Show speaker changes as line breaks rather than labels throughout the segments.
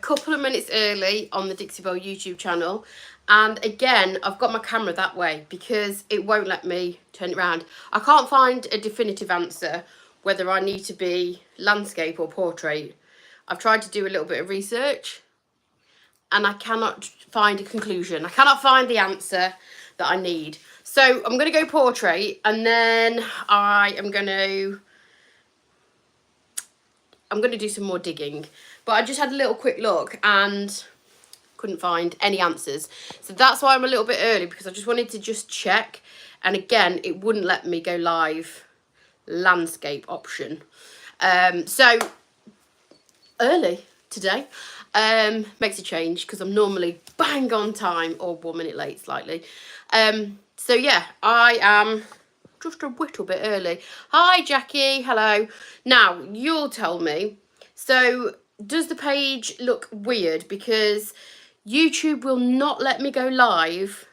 couple of minutes early on the Dixie Belle YouTube channel. And again, I've got my camera that way because it won't let me turn it around. I can't find a definitive answer whether I need to be landscape or portrait. I've tried to do a little bit of research and I cannot find a conclusion. I cannot find the answer that I need. So I'm going to go portrait, and then I'm going to do some more digging. But I just had a little quick look and couldn't find any answers. So that's why I'm a little bit early, because I just wanted to just check. And again, it wouldn't let me go live landscape option. So early today makes a change, because I'm normally bang on time, or 1 minute late slightly. So yeah, I am just a little bit early. Hi Jackie, hello. Now you'll tell me, so does the page look weird? Because YouTube will not let me go live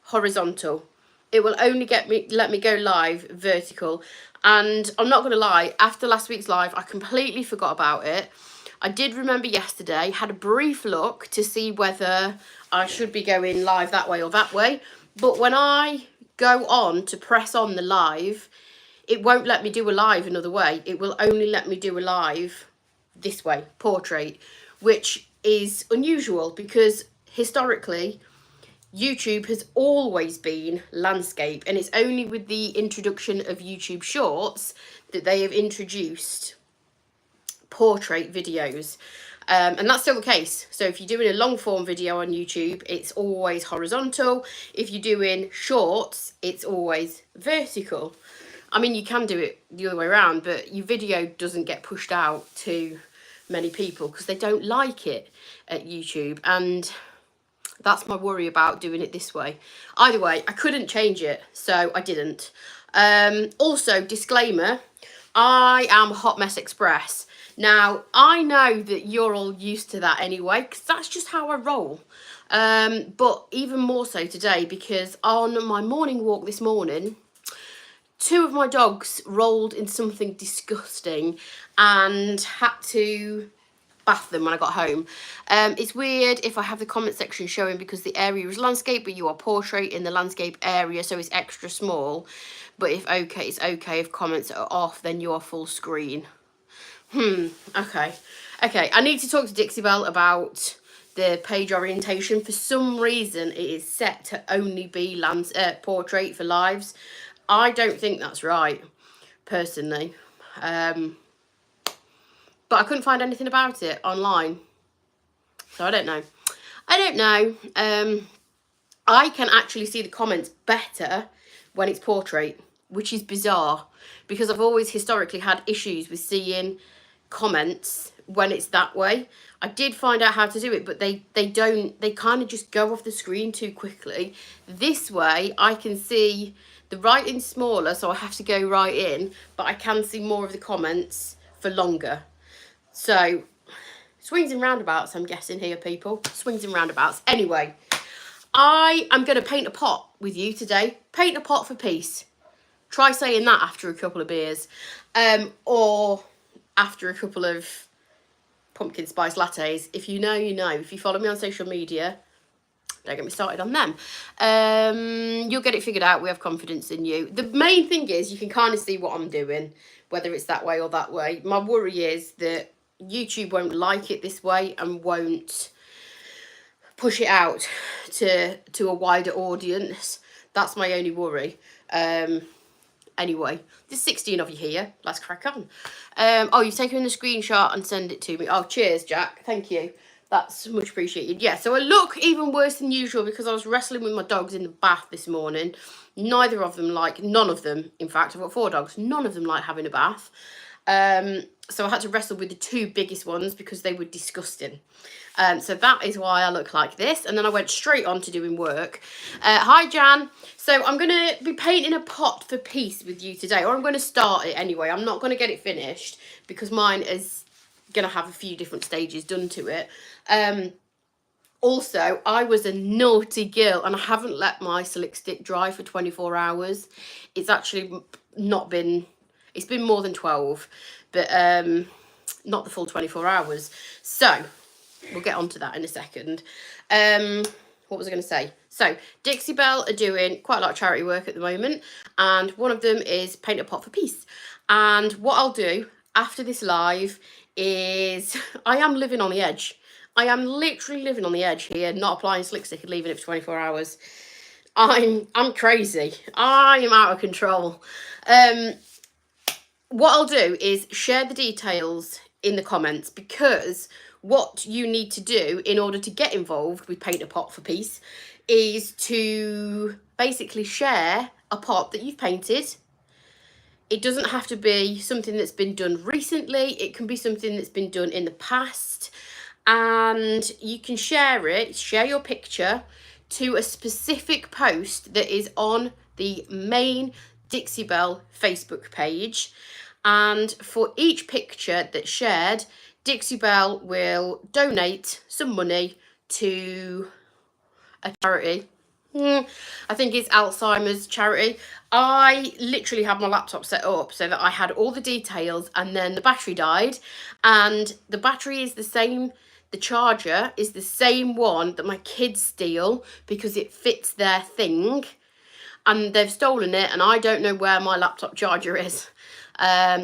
horizontal. It will only let me go live vertical. And I'm not going to lie, after last week's live, I completely forgot about it. I did remember yesterday, had a brief look to see whether I should be going live that way or that way. But when I go on to press on the live, it won't let me do a live another way. It will only let me do a live this way, portrait, which is unusual because historically YouTube has always been landscape, and it's only with the introduction of YouTube Shorts that they have introduced portrait videos. And that's still the case. So if you're doing a long form video on YouTube, it's always horizontal. If you're doing shorts, it's always vertical. I mean, you can do it the other way around, but your video doesn't get pushed out to many people because they don't like it at YouTube. And that's my worry about doing it this way. Either way, I couldn't change it, so I didn't. Also, disclaimer, I am Hot Mess Express. Now, I know that you're all used to that anyway, because that's just how I roll. But even more so today, because on my morning walk this morning, 2 of my dogs rolled in something disgusting and had to bath them when I got home. It's weird if I have the comment section showing because the area is landscape, but you are portrait in the landscape area, so it's extra small. But if okay, it's okay. If comments are off, then you are full screen. Okay. I need to talk to Dixie Belle about the page orientation. For some reason, it is set to only be portrait for lives. I don't think that's right, personally. But I couldn't find anything about it online, so I don't know. I can actually see the comments better when it's portrait, which is bizarre, because I've always historically had issues with seeing comments when it's that way. I did find out how to do it, but they kind of just go off the screen too quickly. This way I can see the writing smaller, so I have to go right in, but I can see more of the comments for longer. So swings and roundabouts, I'm guessing here, people. Swings and roundabouts. Anyway, I am going to paint a pot with you today. Paint a pot for peace. Try saying that after a couple of beers, or after a couple of pumpkin spice lattes. If you know, you know. If you follow me on social media, don't get me started on them. You'll get it figured out. We have confidence in you. The main thing is you can kind of see what I'm doing, whether it's that way or that way. My worry is that YouTube won't like it this way and won't push it out to a wider audience. That's my only worry. Anyway, there's 16 of you here. Let's crack on. Oh, you've taken the screenshot and send it to me. Oh, cheers, Jack. Thank you. That's much appreciated. Yeah, so I look even worse than usual because I was wrestling with my dogs in the bath this morning. None of them, in fact, I've got 4 dogs. None of them like having a bath. So I had to wrestle with the 2 biggest ones because they were disgusting. So that is why I look like this. And then I went straight on to doing work. Hi, Jan. So I'm going to be painting a pot for peace with you today. Or I'm going to start it anyway. I'm not going to get it finished because mine is going to have a few different stages done to it. Also, I was a naughty girl and I haven't let my slick stick dry for 24 hours. It's actually not been... It's been more than 12, but not the full 24 hours. So we'll get onto that in a second. What was I going to say? So Dixie Belle are doing quite a lot of charity work at the moment, and one of them is Paint a Pot for Peace. And what I'll do after this live is I am living on the edge. I am literally living on the edge here, not applying slick stick and leaving it for 24 hours. I'm crazy. I am out of control. What I'll do is share the details in the comments, because what you need to do in order to get involved with Paint a Pot for Peace is to basically share a pot that you've painted. It doesn't have to be something that's been done recently. It can be something that's been done in the past, and you can share your picture to a specific post that is on the main Dixie Belle Facebook page. And for each picture that's shared, Dixie Belle will donate some money to a charity. I think it's Alzheimer's charity. I literally had my laptop set up so that I had all the details, and then the battery died, and the battery is the same. The charger is the same one that my kids steal because it fits their thing, and they've stolen it, and I don't know where my laptop charger is.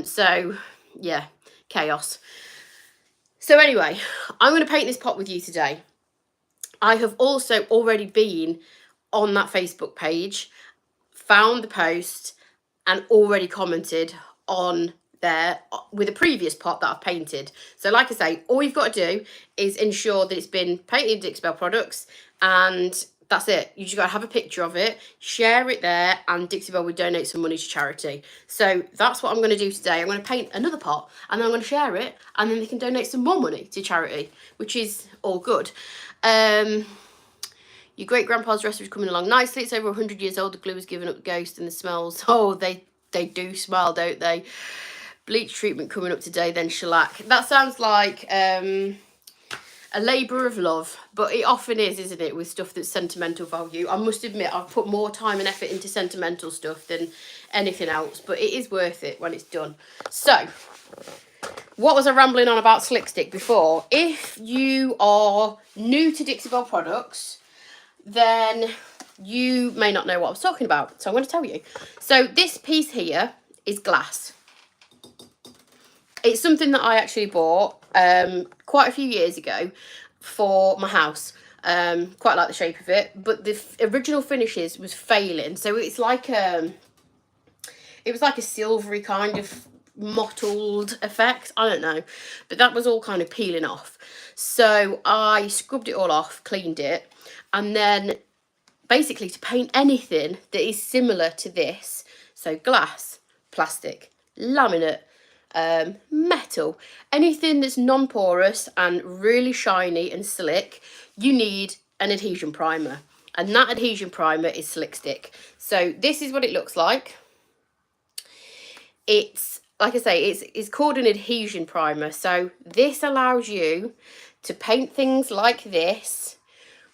So yeah, chaos. So anyway, I'm going to paint this pot with you today. I have also already been on that Facebook page, found the post, and already commented on there with a previous pot that I've painted. So like I say, all you've got to do is ensure that it's been painted in Dixie Belle products, and that's it. You just got to have a picture of it, share it there, and Dixie Belle will donate some money to charity. So that's what I'm going to do today. I'm going to paint another pot, and then I'm going to share it, and then they can donate some more money to charity, which is all good. Your great-grandpa's recipe is coming along nicely. It's over 100 years old. The glue has given up the ghost, and the smells, oh, they do smell, don't they? Bleach treatment coming up today, then shellac. That sounds like a labour of love, but it often is, isn't it, with stuff that's sentimental value. I must admit, I've put more time and effort into sentimental stuff than anything else, but it is worth it when it's done. So, what was I rambling on about slick stick before? If you are new to Dixie Belle products, then you may not know what I was talking about, so I'm going to tell you. So this piece here is glass. It's something that I actually bought quite a few years ago for my house. Quite like the shape of it, but the original finishes was failing. So it's like it was like a silvery kind of mottled effect. I don't know, but that was all kind of peeling off. So I scrubbed it all off, cleaned it, and then basically to paint anything that is similar to this, so glass, plastic, laminate, metal, anything that's non-porous and really shiny and slick, you need an adhesion primer, and that adhesion primer is slick stick. So this is what it looks like. It's, like I say, it's called an adhesion primer. So this allows you to paint things like this,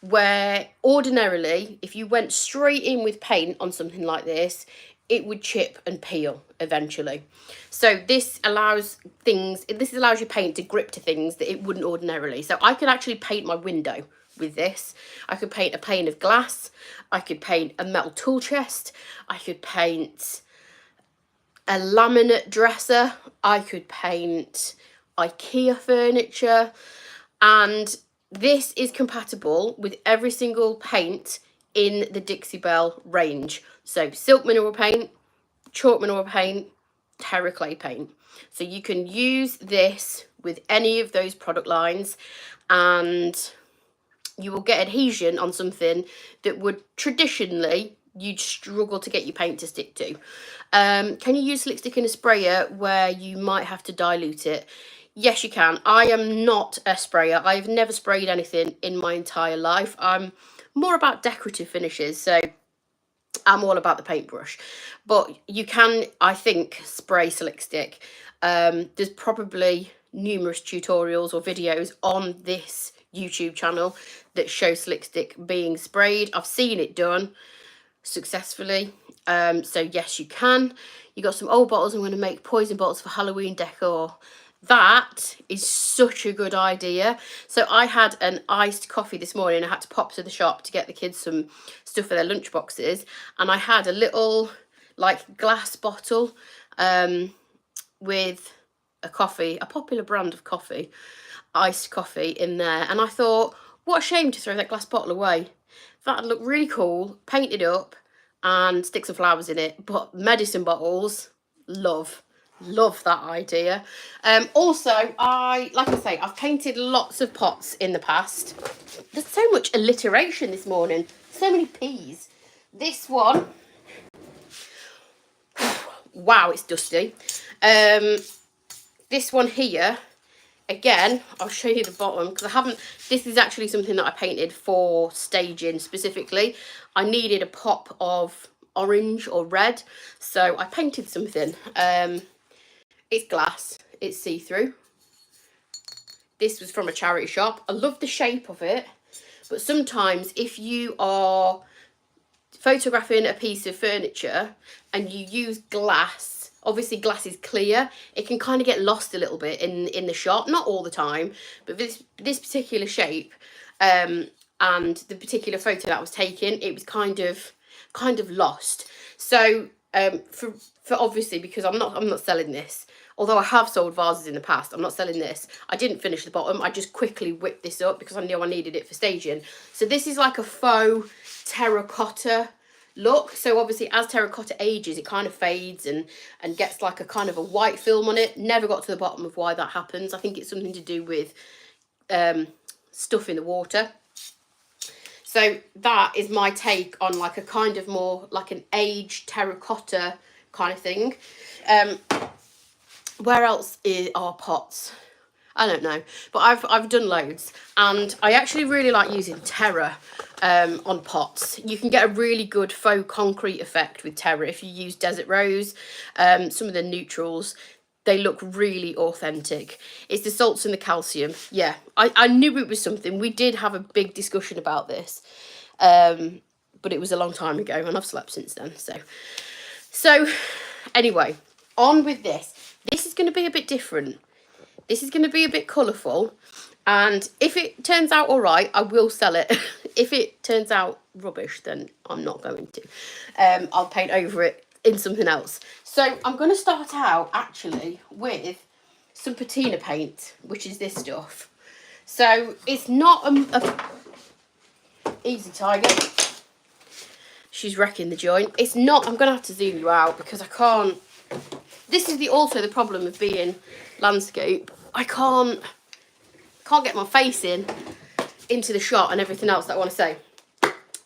where ordinarily if you went straight in with paint on something like this, it would chip and peel eventually. So this allows your paint to grip to things that it wouldn't ordinarily. So I could actually paint my window with this. I could paint a pane of glass. I could paint a metal tool chest. I could paint a laminate dresser. I could paint IKEA furniture. And this is compatible with every single paint in the Dixie Belle range. So silk mineral paint, chalk mineral paint, terra clay paint. So you can use this with any of those product lines, and you will get adhesion on something that would traditionally you'd struggle to get your paint to stick to. Can you use slick stick in a sprayer where you might have to dilute it? Yes, you can. I am not a sprayer. I've never sprayed anything in my entire life. I'm more about decorative finishes, so I'm all about the paintbrush. But you can, I think, spray slick stick. There's probably numerous tutorials or videos on this YouTube channel that show slick stick being sprayed. I've seen it done successfully. So yes, you can. You got some old bottles. I'm going to make poison bottles for Halloween decor. That is such a good idea. So I had an iced coffee this morning. I had to pop to the shop to get the kids some stuff for their lunch boxes, and I had a little like glass bottle with a coffee, a popular brand of coffee, iced coffee in there, and I thought, what a shame to throw that glass bottle away. That'd look really cool, painted up and stick some flowers in it. But medicine bottles, love that idea. Also, like I say, I've painted lots of pots in the past. There's so much alliteration this morning, so many P's. This one, wow, it's dusty. This one here, again, I'll show you the bottom because I haven't, this is actually something that I painted for staging specifically. I needed a pop of orange or red, so I painted something. It's glass, it's see-through. This was from a charity shop. I love the shape of it, but sometimes if you are photographing a piece of furniture and you use glass, obviously glass is clear, it can kind of get lost a little bit in the shot, not all the time, but this particular shape and the particular photo that was taken, it was kind of lost. So for obviously, because I'm not selling this, although I have sold vases in the past, I'm not selling this. I didn't finish the bottom, I just quickly whipped this up because I knew I needed it for staging. So this is like a faux terracotta look. So obviously as terracotta ages, it kind of fades and gets like a kind of a white film on it. Never got to the bottom of why that happens. I think it's something to do with stuff in the water. So that is my take on like a kind of more like an aged terracotta kind of thing. Where else are pots? I don't know, but I've done loads, and I actually really like using terra on pots. You can get a really good faux concrete effect with terra if you use desert rose. Some of the neutrals, they look really authentic. It's the salts and the calcium. Yeah, I knew it was something. We did have a big discussion about this, but it was a long time ago, and I've slept since then. So anyway, on with this. This is going to be a bit different. This is going to be a bit colourful, and if it turns out all right, I will sell it. If it turns out rubbish, then I'm not going to. I'll paint over it in something else. So I'm going to start out actually with some patina paint, which is this stuff. So it's not a easy tiger. She's wrecking the joint. It's not, I'm going to have to zoom you out because I can't. This is also the problem of being landscape. I can't get my face into the shot and everything else that I want to say.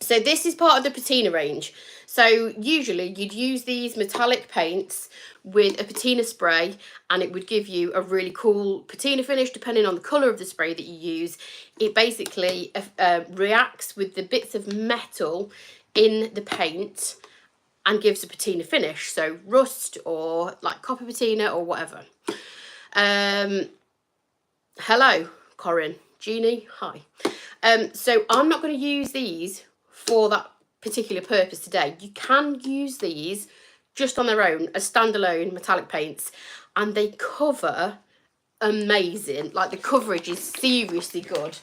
So this is part of the patina range. So usually you'd use these metallic paints with a patina spray, and it would give you a really cool patina finish depending on the colour of the spray that you use. It basically reacts with the bits of metal in the paint and gives a patina finish, so rust or like copper patina or whatever. Hello, Corinne, Jeannie, hi. So I'm not going to use these for that particular purpose today. You can use these just on their own as standalone metallic paints, and they cover amazing. Like the coverage is seriously good.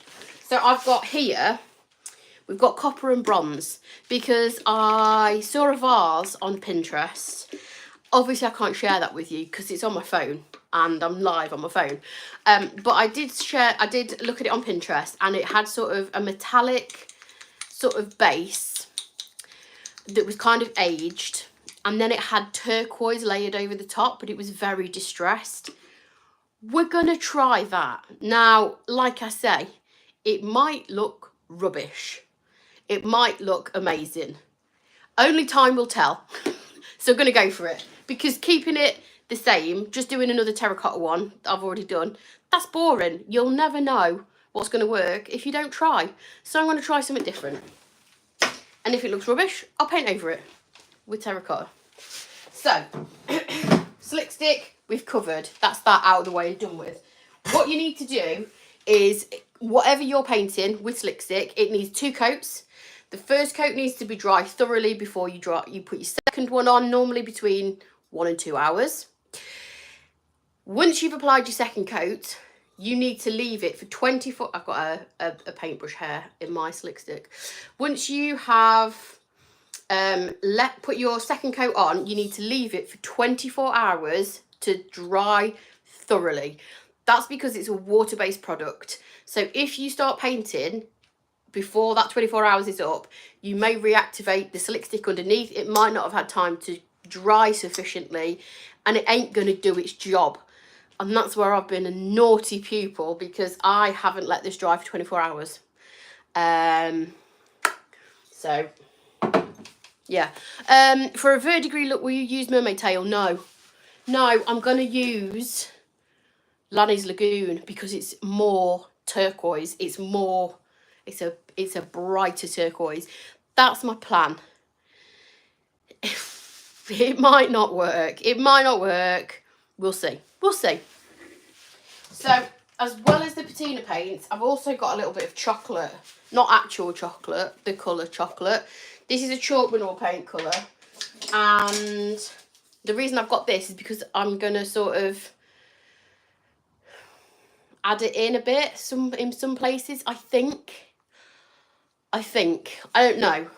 So I've got here, we've got copper and bronze, because I saw a vase on Pinterest. Obviously I can't share that with you because it's on my phone and I'm live on my phone. But I did look at it on Pinterest, and it had sort of a metallic sort of base that was kind of aged, and then it had turquoise layered over the top, but it was very distressed. We're gonna try that. Now, like I say, it might look rubbish. It might look amazing. Only time will tell. So I'm going to go for it, because keeping it the same, just doing another terracotta one that I've already done, that's boring. You'll never know what's going to work if you don't try. So I'm going to try something different. And if it looks rubbish, I'll paint over it with terracotta. So, slick stick, we've covered. That's that out of the way and done with. What you need to do is, whatever you're painting with slick stick, it needs 2 coats. The first coat needs to be dry thoroughly before you put your second one on, normally between 1 and 2 hours. Once you've applied your second coat, you need to leave it for 24. I've got a paintbrush hair in my slick stick. Once you have put your second coat on, you need to leave it for 24 hours to dry thoroughly. That's because it's a water-based product. So if you start painting before that 24 hours is up, you may reactivate the slick stick underneath. It might not have had time to dry sufficiently, and it ain't going to do its job. And that's where I've been a naughty pupil, because I haven't let this dry for 24 hours. So, yeah. For a verdigris look, will you use Mermaid Tail? No. No, I'm going to use Lanny's Lagoon, because it's more turquoise. It's a brighter turquoise. That's my plan. It might not work. It might not work. We'll see. We'll see. So, as well as the patina paints, I've also got a little bit of chocolate. Not actual chocolate, the colour chocolate. This is a chalk manure paint colour. And the reason I've got this is because I'm going to sort of add it in a bit in some places, I think. I don't know.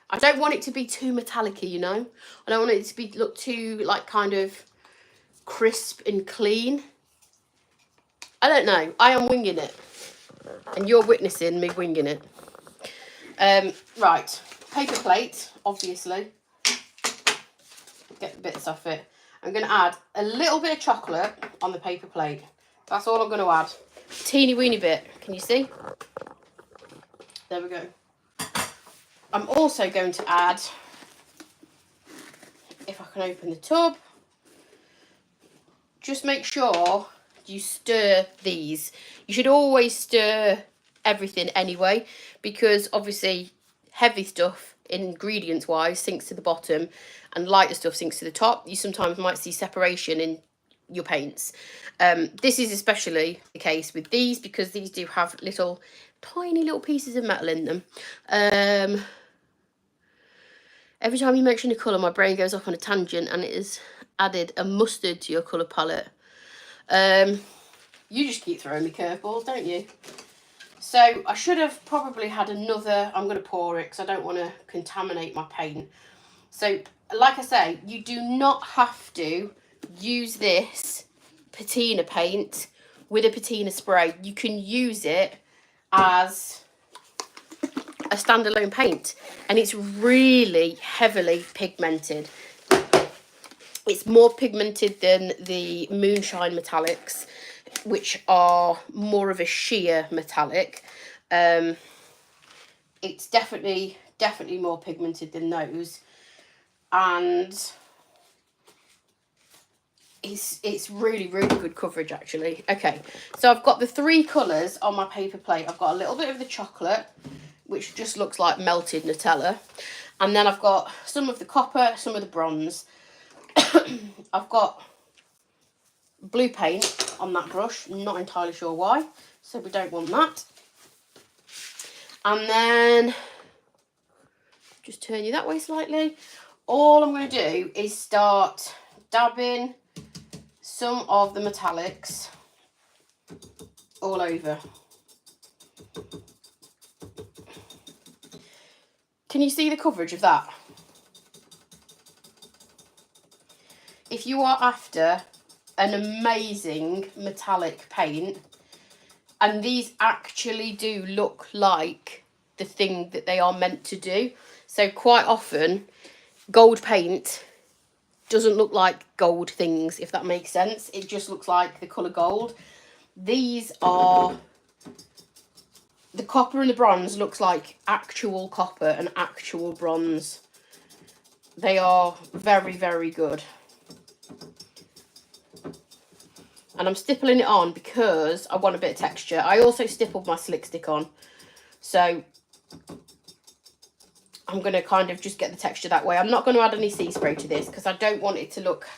I don't want it to be too metallic-y, you know. I don't want it to look too, like, kind of crisp and clean. I don't know. I am winging it. And you're witnessing me winging it. Right. Paper plate, obviously. Get the bits off it. I'm going to add a little bit of chocolate on the paper plate. That's all I'm going to add. Teeny weeny bit. Can you see? There we go. I'm also going to add, if I can open the tub, just make sure you stir these. You should always stir everything anyway, because obviously heavy stuff, ingredients wise, sinks to the bottom, and lighter stuff sinks to the top. You sometimes might see separation in your paints. This is especially the case with these, because these do have tiny little pieces of metal in them. Every time you mention a colour, my brain goes off on a tangent, and it has added a mustard to your colour palette. You just keep throwing me curveballs, don't you? So I should have probably had another. I'm going to pour it because I don't want to contaminate my paint. So like I say, you do not have to use this patina paint with a patina spray. You can use it as a standalone paint, and it's really heavily pigmented. It's more pigmented than the Moonshine metallics, which are more of a sheer metallic. It's definitely more pigmented than those, and it's really good coverage actually. Okay, so I've got the three colours on my paper plate. I've got a little bit of the chocolate, which just looks like melted Nutella, and then I've got some of the copper, some of the bronze. I've got blue paint on that brush, not entirely sure why, so we don't want that. And then just turn you that way slightly. All I'm going to do is start dabbing some of the metallics all over. Can you see the coverage of that? If you are after an amazing metallic paint, and these actually do look like the thing that they are meant to do. So quite often gold paint doesn't look like gold things, if that makes sense. It just looks like the colour gold. These are, the copper and the bronze looks like actual copper and actual bronze. They are very good. And I'm stippling it on because I want a bit of texture. I also stippled my slick stick on. So I'm going to kind of just get the texture that way. I'm not going to add any sea spray to this because I don't want it to look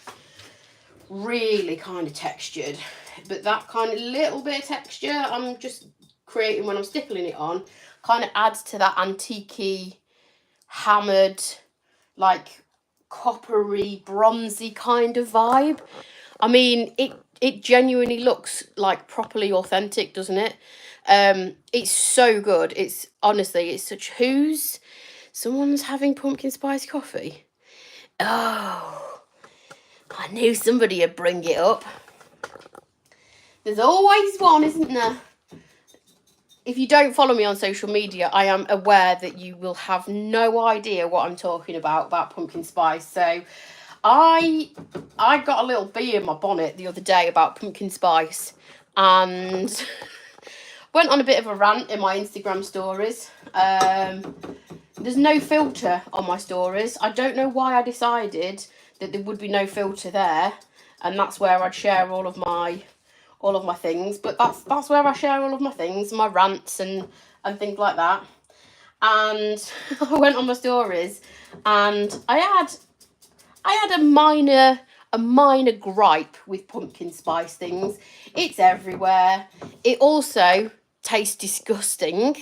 really kind of textured. But that kind of little bit of texture I'm just creating when I'm stippling it on kind of adds to that antique-y, hammered, like coppery, bronzy kind of vibe. I mean, it genuinely looks like properly authentic, doesn't it? It's so good. It's honestly, it's such someone's having pumpkin spice coffee. Oh, I knew somebody would bring it up. There's always one, isn't there? If you don't follow me on social media, I am aware that you will have no idea what I'm talking about pumpkin spice. So I got a little bee in my bonnet the other day about pumpkin spice and went on a bit of a rant in my Instagram stories. There's no filter on my stories. I don't know why I decided that there would be no filter there, and that's where I'd share all of my things. But that's where I share all of my things, my rants and things like that. And I went on my stories, and I had a minor gripe with pumpkin spice things. It's everywhere. It also tastes disgusting.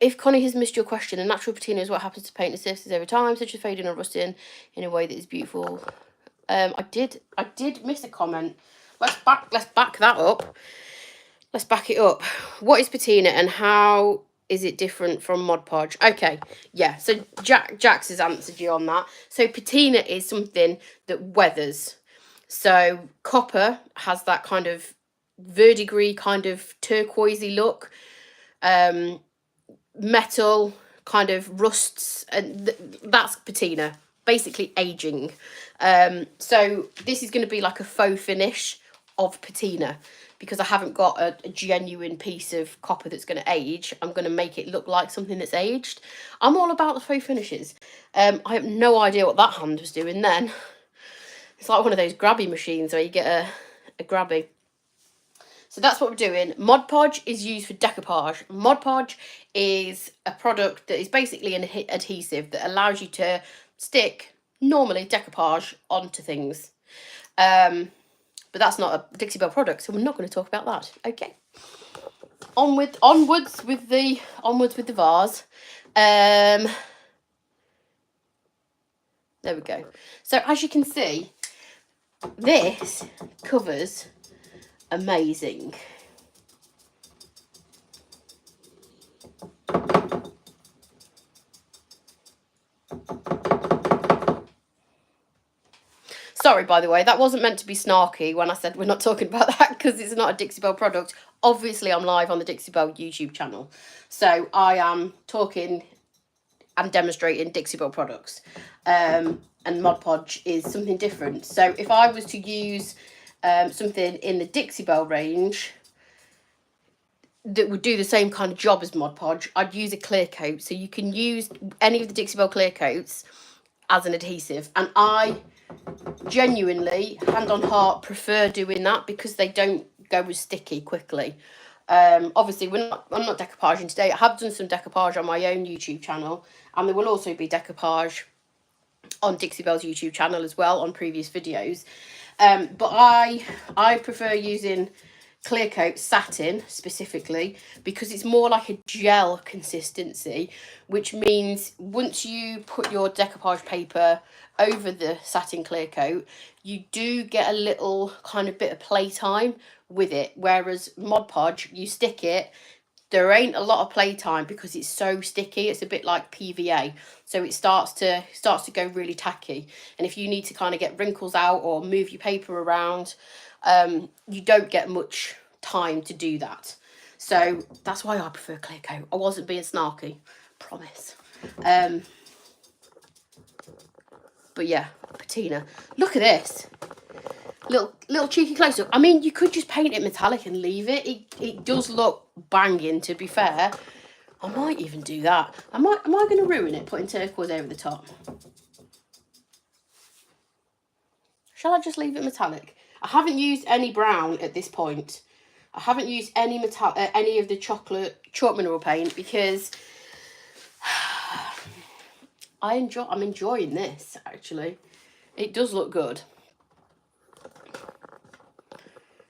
If Connie has missed your question, a natural patina is what happens to paint and surfaces over time, such as fading or rusting in a way that is beautiful. I did miss a comment. Let's back that up. Let's back it up. What is patina and how is it different from Mod Podge? Okay, yeah. So Jax has answered you on that. So patina is something that weathers. So copper has that kind of verdigris, kind of turquoisey look. Metal kind of rusts, and that's patina, basically aging. So this is going to be like a faux finish of patina because I haven't got a genuine piece of copper that's going to age. I'm going to make it look like something that's aged. I'm all about the faux finishes. I have no idea what that hand was doing then. It's like one of those grabby machines where you get a grabby. So that's what we're doing. Mod Podge is used for decoupage. Mod Podge is a product that is basically an adhesive that allows you to stick, normally, decoupage onto things. But that's not a Dixie Belle product, so we're not going to talk about that. Okay. Onwards with the vase. There we go. So as you can see, this covers amazing. Sorry, by the way, that wasn't meant to be snarky when I said we're not talking about that because it's not a Dixie Belle product. Obviously, I'm live on the Dixie Belle YouTube channel. So I am talking and demonstrating Dixie Belle products. And Mod Podge is something different. So if I was to use something in the Dixie Belle range that would do the same kind of job as Mod Podge, I'd use a clear coat. So you can use any of the Dixie Belle clear coats as an adhesive. And I genuinely, hand on heart, prefer doing that because they don't go as sticky quickly. Obviously, I'm not decoupaging today. I have done some decoupage on my own YouTube channel, and there will also be decoupage on Dixie Belle's YouTube channel as well on previous videos. But I prefer using clear coat satin specifically because it's more like a gel consistency, which means once you put your decoupage paper over the satin clear coat, you do get a little kind of bit of playtime with it, whereas Mod Podge, you stick it, there ain't a lot of playtime because it's so sticky. It's a bit like PVA, so it starts to go really tacky, and if you need to kind of get wrinkles out or move your paper around, you don't get much time to do that. So that's why I prefer clear coat. I wasn't being snarky, promise. But yeah, patina. Look at this. Little cheeky close up. I mean, you could just paint it metallic and leave it. It does look banging, to be fair. I might even do that. Am I going to ruin it putting turquoise over the top? Shall I just leave it metallic? I haven't used any brown at this point. I haven't used any of the chocolate chalk mineral paint because I'm enjoying this, actually. It does look good.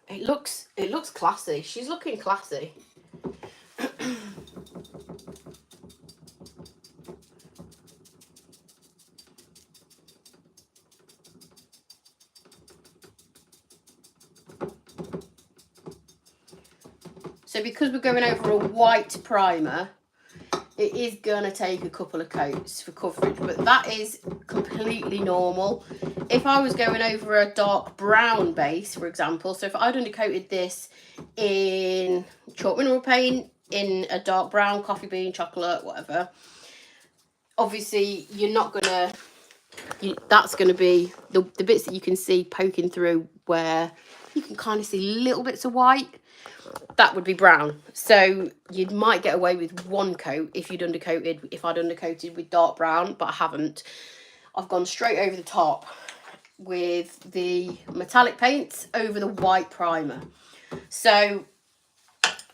It looks classy. She's looking classy. So because we're going over a white primer, it is going to take a couple of coats for coverage, but that is completely normal. If I was going over a dark brown base, for example, so if I'd undercoated this in chalk mineral paint, in a dark brown, coffee bean, chocolate, whatever, obviously you're not going to, that's going to be the bits that you can see poking through where you can kind of see little bits of white. That would be brown. So you might get away with one coat if I'd undercoated with dark brown, but I haven't. I've gone straight over the top with the metallic paints over the white primer. So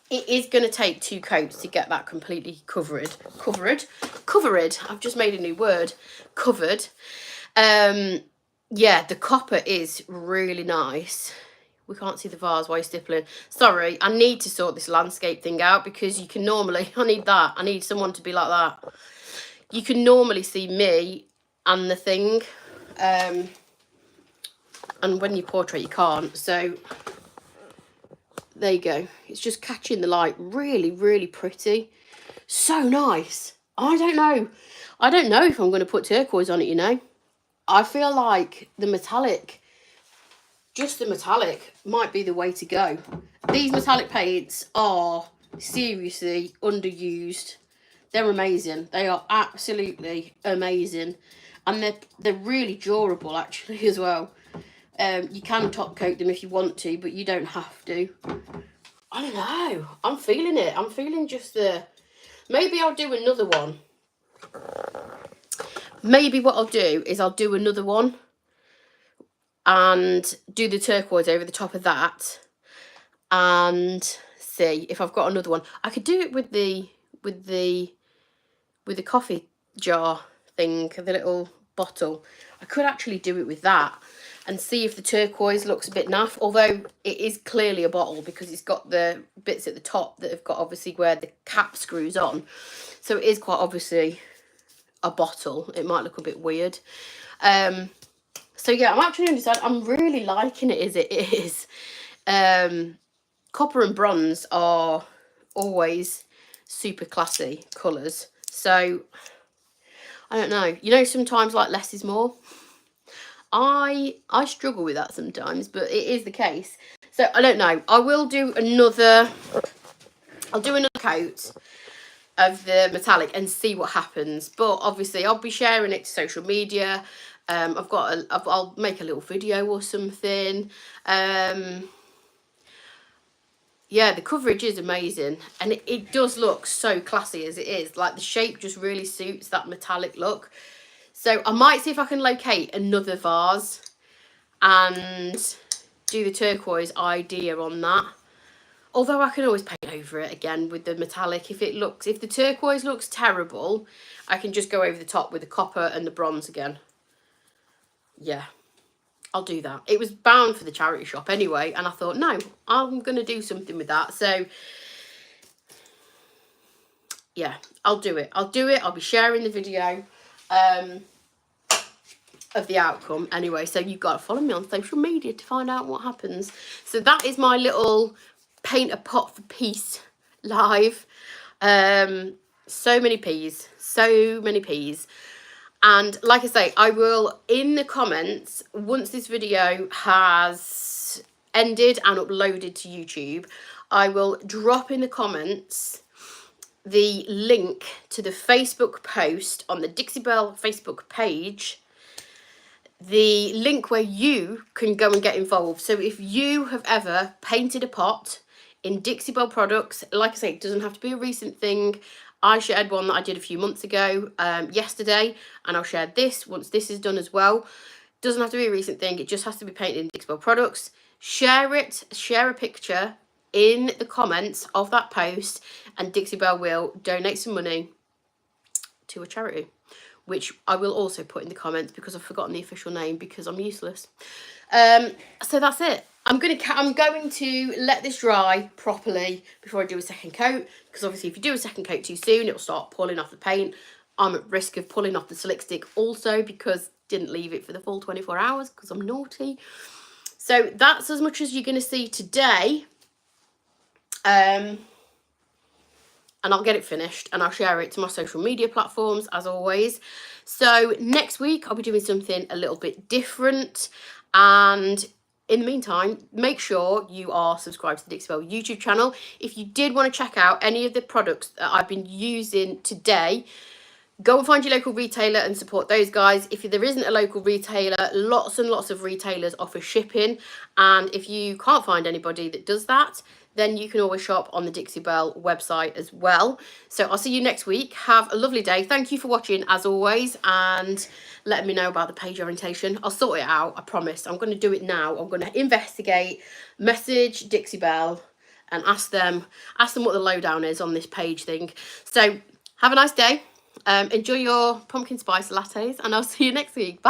it is going to take 2 coats to get that completely covered. I've just made a new word. Covered. Yeah, the copper is really nice. We can't see the vase while you're stippling. Sorry, I need to sort this landscape thing out because you can normally, I need someone to be like that. You can normally see me and the thing. And when you portrait, you can't. So there you go. It's just catching the light. Really, really pretty. So nice. I don't know if I'm going to put turquoise on it, you know. I feel like the metallic, just the metallic, might be the way to go. These metallic paints are seriously underused. They're amazing. They are absolutely amazing. And they're really durable, actually, as well. You can top coat them if you want to, but you don't have to. I don't know. I'm feeling it. I'm feeling just the... Maybe I'll do another one. Maybe what I'll do is I'll do another one and do the turquoise over the top of that and see if I've got another one. I could do it with the coffee jar thing, the little bottle. I could actually do it with that and see if the turquoise looks a bit naff, although it is clearly a bottle because it's got the bits at the top that have got obviously where the cap screws on. So it is quite obviously a bottle. It might look a bit weird. So yeah, I'm actually undecided. I'm really liking it as it is. Copper and bronze are always super classy colours. So I don't know. You know, sometimes like less is more. I struggle with that sometimes, but it is the case. So I don't know. I will do another. I'll do another coat of the metallic and see what happens. But obviously, I'll be sharing it to social media. I'll make a little video or something. Yeah, the coverage is amazing, and it does look so classy as it is. Like the shape just really suits that metallic look. So I might see if I can locate another vase and do the turquoise idea on that. Although I can always paint over it again with the metallic. If the turquoise looks terrible, I can just go over the top with the copper and the bronze again. Yeah, I'll do that. It was bound for the charity shop anyway, and I thought, no, I'm going to do something with that. So yeah, I'll do it. I'll be sharing the video of the outcome anyway. So you've got to follow me on social media to find out what happens. So that is my little paint a pot for peace live. So many peas. And like I say, I will, in the comments, once this video has ended and uploaded to YouTube, I will drop in the comments the link to the Facebook post on the Dixie Belle Facebook page, the link where you can go and get involved. So if you have ever painted a pot in Dixie Belle products, like I say, it doesn't have to be a recent thing. I shared one that I did a few months ago yesterday, and I'll share this once this is done as well. Doesn't have to be a recent thing. It just has to be painted in Dixie Belle products. Share it. Share a picture in the comments of that post, and Dixie Belle will donate some money to a charity, which I will also put in the comments because I've forgotten the official name because I'm useless. So that's it. I'm going to let this dry properly before I do a second coat, because obviously if you do a second coat too soon, it'll start pulling off the paint. I'm at risk of pulling off the slick stick also because didn't leave it for the full 24 hours because I'm naughty. So that's as much as you're going to see today. and I'll get it finished and I'll share it to my social media platforms as always. So next week I'll be doing something a little bit different, and in the meantime, make sure you are subscribed to the Dixie Belle YouTube channel. If you did want to check out any of the products that I've been using today, go and find your local retailer and support those guys. If there isn't a local retailer, lots and lots of retailers offer shipping. And if you can't find anybody that does that, then you can always shop on the Dixie Belle website as well. So I'll see you next week. Have a lovely day. Thank you for watching as always, and let me know about the page orientation. I'll sort it out, I promise. I'm going to do it now. I'm going to investigate, message Dixie Belle and ask them what the lowdown is on this page thing. So have a nice day. Enjoy your pumpkin spice lattes, and I'll see you next week. Bye.